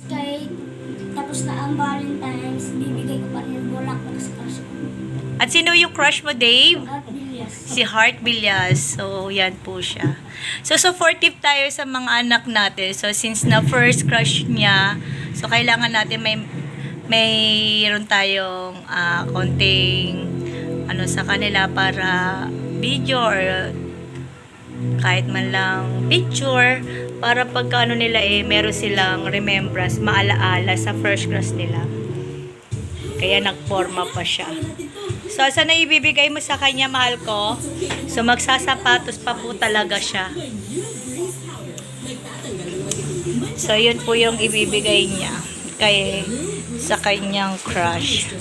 Kay tapos na ang Valentine's, bibigay ko pa rin yung bulaklak sa crush ko. At sino yung crush mo, Dave? At Bilias. Si Heart Villas. So, yan po siya. So, supportive tayo sa mga anak natin. So, since na first crush niya, so, kailangan natin mayroon tayong konting ano sa kanila para video or kahit man lang picture para pagka ano nila meron silang remembrance, maalaala sa first crush nila. Kaya nagforma pa siya. So, saan na ibibigay mo sa kanya, mahal ko? So, magsasapatos pa po talaga siya. So, yun po yung ibibigay niya sa kanyang crush.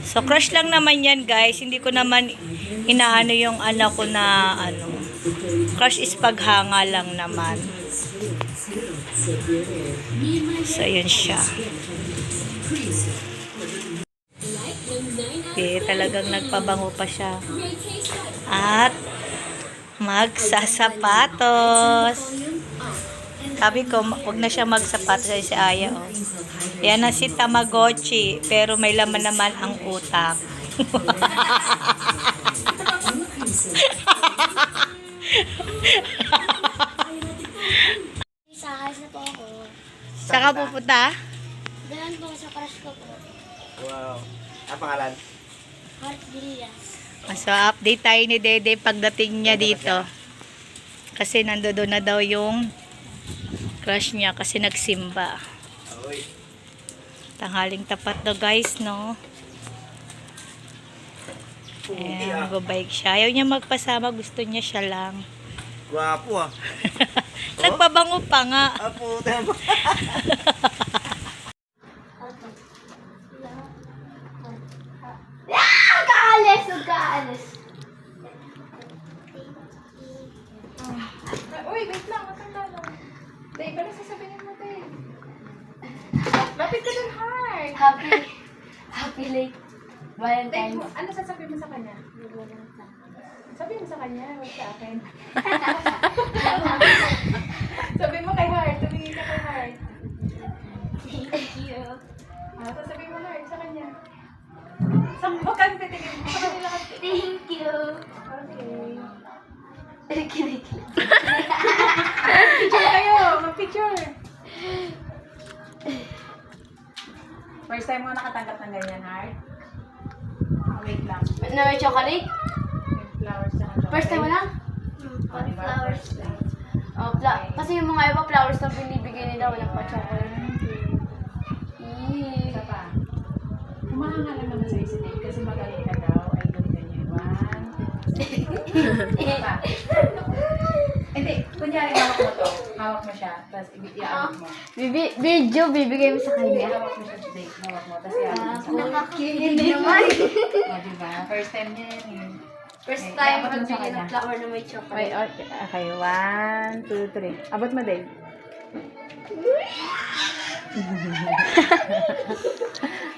So, crush lang naman yan, guys. Hindi ko naman inaano yung anak ko na crush is paghanga lang naman. So, yun siya. Okay, talagang nagpabango pa siya. At magsasapatos. Sabi ko, huwag na siya magsapatos ay si Aya. Oh. Yan na si Tamagotchi, pero may laman naman ang utak. Sa ayos na po ako. Saka pupunta? Ganun po sa crush ko po. Wow. Ang pangalan? Heart Bilias. So, update tayo ni Dede pagdating niya dito. Kasi nandoon na daw yung crush niya kasi nagsimba. Oy. Tanghaling tapat daw, guys, no? Ayan, magbabike siya. Ayaw niya magpasama, gusto niya siya lang. Gwapo ah. Nagpabango pa nga. Apo, tama. Kaalis! Huwag kaalis! Uy, wait lang. Wag kang lalo. Dave, ano sasabihin mo, Dave? Lapit ka dun, heart. Happy late Dave, Valentine's. ano sasabihin mo sa kanya? Sabihin mo sa kanya, huwag sa akin. Sabihin mo kay heart. Tumingin ka kay heart. Thank you. Sasabihin mo, heart, sa kanya. Huwag kang titigil. Sa kanila ka. Thank you. Okay. Kinikili. Picture kayo. Mag-picture. First time mo nakatanggap ng ganyan, heart? Wait lang. Na may chocolate? May flowers sa chocolate. First time mo lang? Oh, diba? Flowers. First time. Oh, kasi yung mga iba flowers na binibigay nila, walang pa chocolate. Isa pa. Humahanga lang naman sa isip kasi magaling ka daw. Ay, ganyan niya. 1, 2, 3. Isa pa. Hindi, kunyari hawak mo to. Hawak mo siya, tapos i-awak mo. Video, bibigay mo sa kanya. Hawak mo siya today. Hawak mo, tapos i-awak mo sa kanya. Nakakakilig naman. O, diba? First time niya yan. First Okay, time dapat dun sa magbigay kanya. ng flower na may chocolate. Okay. 1, 2, 3. Abot mo, Dave.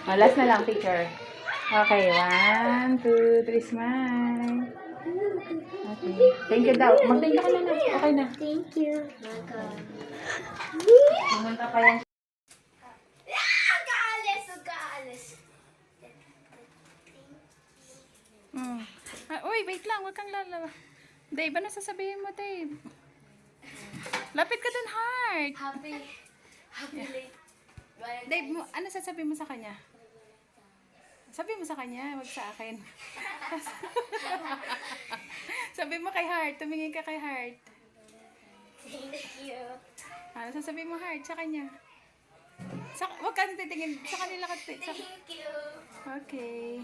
Last na lang, picture. Okay, 1, 2, 3, smile. Okay. Thank you daw. Mag-thank you ka na. Okay na. Thank you. Welcome. Pumunta pa yan. Kaalis! Huwag kaalis! Uy, wait lang. Huwag kang lalawa. Dave, ano sasabihin mo, Dave? Lapit ka dun, heart. Happy late Valentine's. Dave, ano sasabihin mo sa kanya? Sabihin mo sa kanya, wag sa akin. Sabihin mo kay heart. Tumingin ka kay heart. Thank you. Ano sasabihin mo, heart, sa kanya? Wag kang titingin. Sa kanila ka. Thank you. Okay.